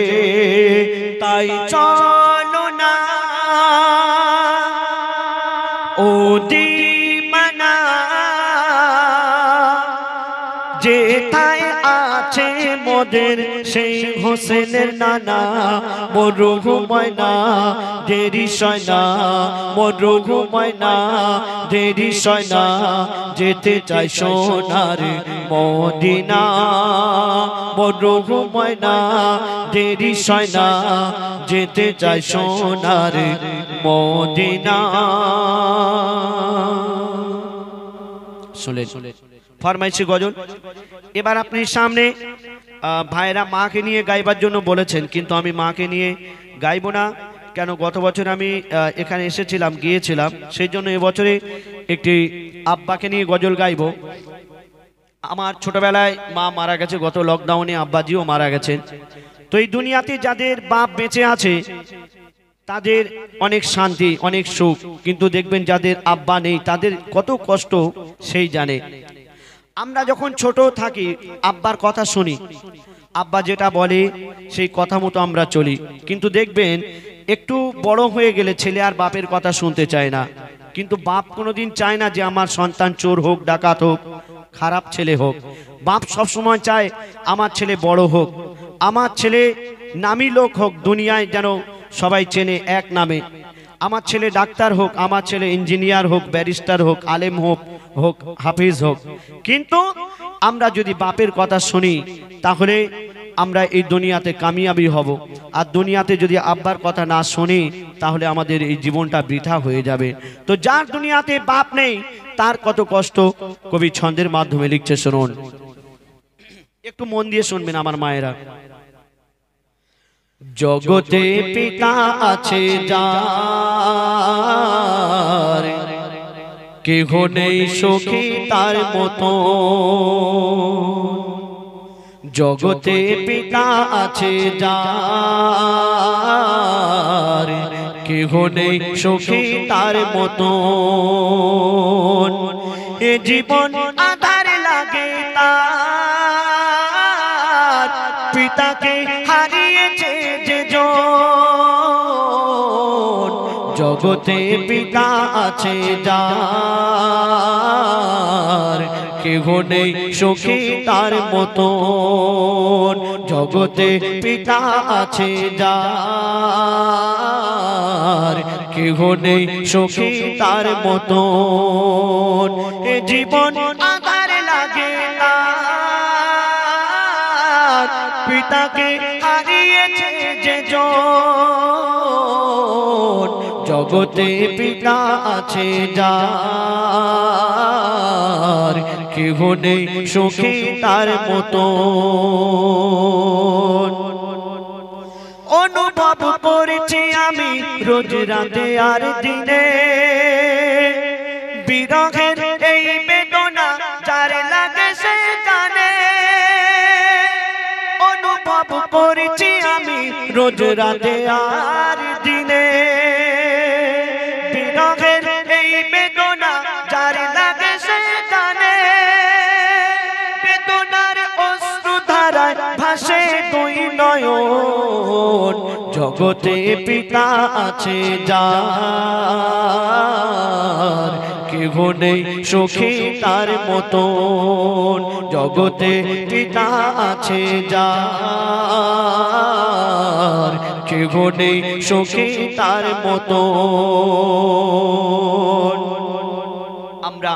তাই চলো না ও দিমানা যেথায় আছে মোদের সেই হোসেনের নানা, মোর ঘুমায়না দেরি সয়না মোর ঘুমায়না দেরি সয়না যেতে চাই সোনার মদিনা, মোর ঘুমায়না দেরি সয়না যেতে চাই সোনার মদিনা। শুনলেন ফরমাইশি গজল। এবার আপনি সামনে ভাইরা মাকে নিয়ে গাইবার জন্য বলেছেন, কিন্তু আমি মাকে নিয়ে গাইবো না। কেন, গত বছর আমি এখানে এসেছিলাম, গিয়েছিলাম, সেই জন্য এবছরে একটি আব্বাকে নিয়ে গজল গাইবো। আমার ছোটবেলায় মা মারা গেছে, গত লকডাউনে আব্বাজিও মারা গেছেন। তো এই দুনিয়াতে যাদের বাপ বেঁচে আছে তাদের অনেক শান্তি অনেক সুখ, কিন্তু দেখবেন যাদের আব্বা নেই তাদের কত কষ্ট সেই জানে। আমরা যখন ছোট থাকি আব্বার কথা শুনি, আব্বা যেটা বলে সেই কথা মতো আমরা চলি, কিন্তু দেখবেন একটু বড় হয়ে গেলে ছেলে আর বাপের কথা শুনতে চায় না। কিন্তু বাপ কোনোদিন চায় না যে আমার সন্তান চোর হোক, ডাকাত হোক, খারাপ ছেলে হোক। বাপ সবসময় চায় আমার ছেলে বড় হোক, আমার ছেলে নামী লোক হোক, দুনিয়ায় যেন সবাই চেনে এক নামে। আমার ছেলে ডাক্তার হোক, আমার ছেলে ইঞ্জিনিয়ার হোক, ব্যারিস্টার হোক, আলেম হোক, হাফিজ হোক। কিন্তু আমরা যদি বাপের কথা শুনি তাহলে আমরা এই দুনিয়াতে কামিয়াবি হব, আর দুনিয়াতে যদি আব্বার কথা না শুনি তাহলে আমাদের এই জীবনটা বৃথা হয়ে যাবে। তো যার দুনিয়াতে বাপ নেই তার কত কষ্ট কবি ছন্দের মাধ্যমে লিখছে শুনুন, একটু মন দিয়ে শুনবেন আমার মায়েরা। জগতে পিতা আছে যার, কেহ নেই সখী তার মতো। জগতে পিতা আছে যার, কেহ নেই সখী তার মতো। এ জীবন আধার লাগে তার, পিতাকে হারিয়েছে যে জন। জগতে পিতা আছে যার, কেহ নেই সখী তার মতো। জগতে পিতা আছে যার, কেহ নেই সখী তার মতো এ জীবন আধার লাগে তার পিতাকে হারিয়েছে যে জন জগতে পিতা আছে যার কেহ নেই সখী তার মতো অনুভব করেছি আমি রোজ রাতে আর দিনে বিরহের এই বেদনা যার লাগে সে জানে অনুভব করেছি আমি রোজ রাতে আর দিনে বিরহের এই বেদনা যার লাগে সে জানে বেদনার অশ্রু ধারায় ভাসে দুই নয়ন জগতে পিতা আছে যার কেহ নেই সখী তার মতন জগতে পিতা আছে যার কেহ নেই সখী তার মতন আমরা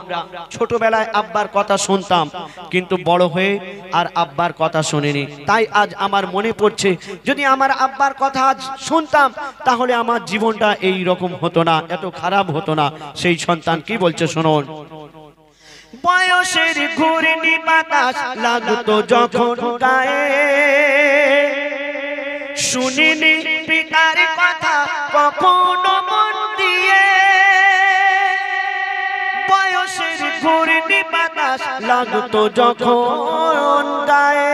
ছোটবেলায় আব্বার কথা শুনতাম কিন্তু বড় হয়ে আর আব্বার কথা শুনিনি তাই আজ আমার মনে পড়ছে যদি আমার আব্বার কথা আজ শুনতাম তাহলে আমার জীবনটা এই রকম হতো না এত খারাপ হতো না সেই সন্তান কি বলছে শুনুন বয়সের ঘূর্ণি বাতাস লাগতো যখন গায়ে শুনিনি পিতার কথা কখনো মন দিয়ে বয়সের ঘূর্ণি বাতাস লাগতো যখন গায়ে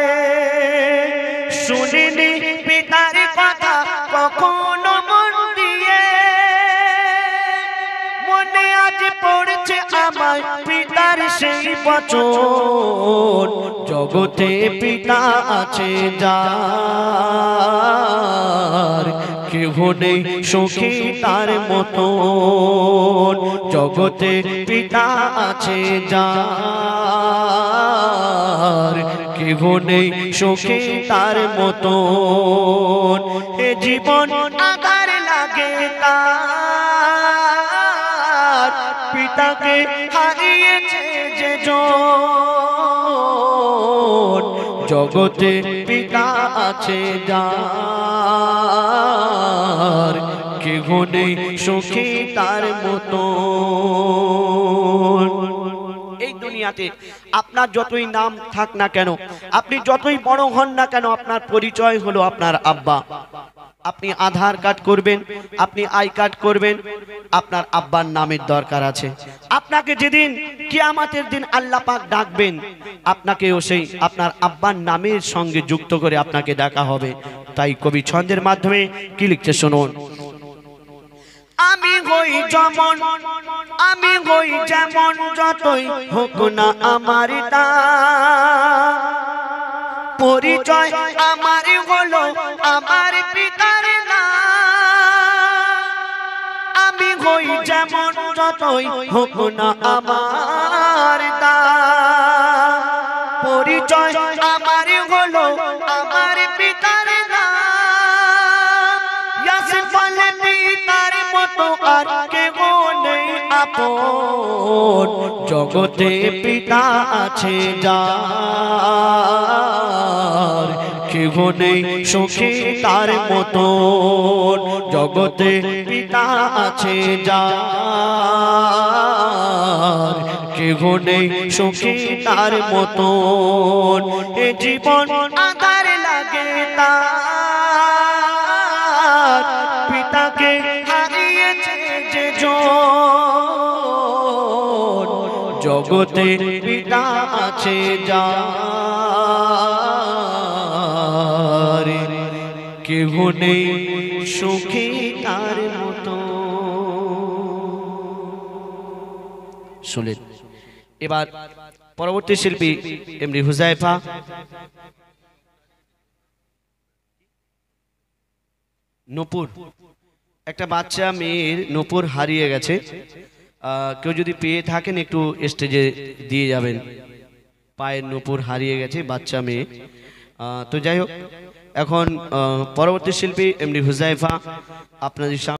শুনিনি পিতার কথা কখনো মন দিয়ে মনে আজ পড়ছে আমার পিতার সেই বচন জগতে পিতা আছে যার কেহ নেই সখী তার মতন জগতে পিতা আছে যার কেহ নেই সখী তার মতন এ জীবন আধার লাগে তার পিতাকে হারিয়েছে যে জন জগতে পিতা আছে যার কেহ নেই সখী তার মতন এই দুনিয়াতে আপনার যতই নাম থাক না কেন আপনি যতই বড় হন না কেন আপনার পরিচয় হলো আপনার আব্বা আপনি আধার কার্ড করবেন আপনি আই কার্ড করবেন আপনার আব্বার নামের দরকার আছে আপনাকে যেদিন কিয়ামতের দিন আল্লাহ পাক ডাকবেন আপনাকেও সেই আপনার আব্বার নামের সঙ্গে যুক্ত করে আপনাকে ডাকা হবে তাই কবি ছন্দের মাধ্যমে কি লিখছে শুনুন আমি হই যেমন যতই হোক না আমার পরিচয় আমার হলো আমার পিতার নাম আমি হই যেমন যতই হোক না আমার পরিচয় আমার হলো আমার পিতার নাম ইয়াসফল পিতার মতো আর কেউ নেই আপন জগতে পিতা আছে যার কেহ নেই সখী তার মতন জগতে পিতা আছে যার কেহ নেই সখী তার মতন এ জীবন আধার লাগে তার পিতাকে হারিয়েছে যে জন জগতে পিতা আছে যার কেহ নেই সখী তার মতো শুনলেন এবার পরবর্তী শিল্পী এমডি হুজাইফা নূপুর একটা বাচ্চা মেয়ের নূপুর হারিয়ে গেছে কেউ যদি পেয়ে থাকেন একটু স্টেজে দিয়ে যাবেন পায়ের নূপুর হারিয়ে গেছে বাচ্চা মেয়ে তো যাই হোক এখন পরবর্তী শিল্পী এমডি হুজাইফা আপনাদের